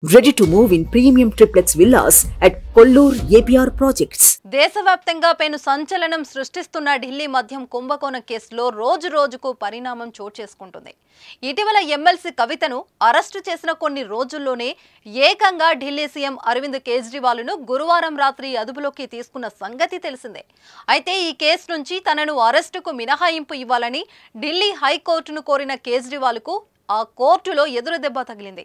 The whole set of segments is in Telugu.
Ready to move in premium triplex villas at Kollur APR Projects. దేశవ్యాప్తంగా పెను సంచలనం సృష్టిస్తున్న ఢిల్లీ మద్యం కుంభకోణం కేసులో రోజు రోజుకు పరిణామం చోటు చేసుకుంటుంది. ఇటీవల ఎమ్మెల్సీ కవితను అరెస్టు చేసిన కొన్ని రోజుల్లోనే ఏకంగా ఢిల్లీ సీఎం అరవింద్ కేజ్రీవాల్ను గురువారం రాత్రి అదుపులోకి తీసుకున్న సంగతి తెలిసిందే. అయితే ఈ కేసు నుంచి తనను అరెస్టుకు మినహాయింపు ఇవ్వాలని ఢిల్లీ హైకోర్టును కోరిన కేజ్రీవాల్కు ఆ కోర్టులో ఎదురు దెబ్బ తగిలింది.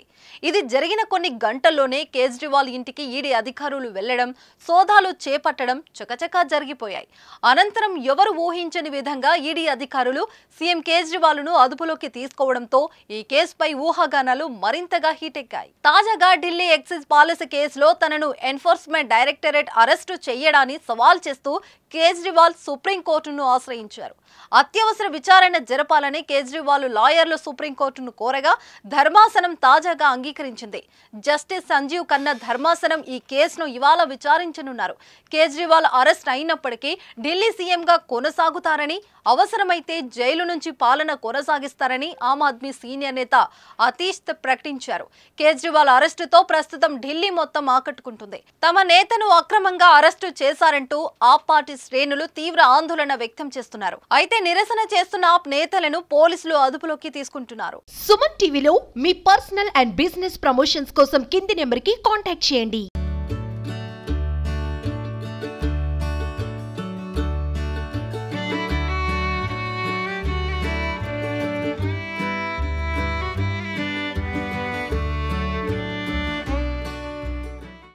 ఇది జరిగిన కొన్ని గంటల్లోనే కేజ్రీవాల్ ఇంటికి ఈడీ అధికారులు వెళ్లడం, సోదాలు చేపట్టడం చకచకా జరిగిపోయాయి. అనంతరం ఎవరు ఊహించని విధంగా ఈడీ అధికారులు సీఎం కేజ్రీవాల్ను అదుపులోకి తీసుకోవడంతో ఈ కేసుపై ఊహాగానాలు మరింతగా హీటెక్కాయి. తాజాగా ఢిల్లీ ఎక్సైజ్ పాలసీ కేసులో తనను ఎన్ఫోర్స్మెంట్ డైరెక్టరేట్ అరెస్టు చేయడాన్ని సవాల్ చేస్తూ కేజ్రీవాల్ సుప్రీంకోర్టును ఆశ్రయించారు. అత్యవసర విచారణ జరపాలని కేజ్రీవాల్ లాయర్లు సుప్రీంకోర్టును కోరగా ధర్మాసనం తాజాగా అంగీకరించింది. జస్టిస్ సంజీవ్ ఖన్నా ధర్మాసనం ఈ కేసును ఇవాళ విచారించనున్నారు. కేజ్రీవాల్ అరెస్ట్ అయినప్పటికీ ఢిల్లీ సీఎంగా కొనసాగుతారని, అవసరమైతే జైలు నుంచి పాలన కొనసాగిస్తారని ఆమ్ ఆద్మీ సీనియర్ నేత అతీష్ ప్రకటించారు. కేజ్రీవాల్ అరెస్టుతో ప్రస్తుతం ఢిల్లీ మొత్తం ఆకట్టుకుంటుంది. తమ నేతను అక్రమంగా అరెస్టు చేశారంటూ ఆప్ పార్టీ శ్రేణులు తీవ్ర ఆందోళన వ్యక్తం చేస్తున్నారు. అయితే నిరసన చేస్తున్న ఆప్ నేతలను పోలీసులు అదుపులోకి తీసుకుంటున్నారు. సుమన్ టీవీలో మీ పర్సనల్ అండ్ బిజినెస్ ప్రమోషన్స్ కోసం కింది నెంబర్కి కాంటాక్ట్ చేయండి.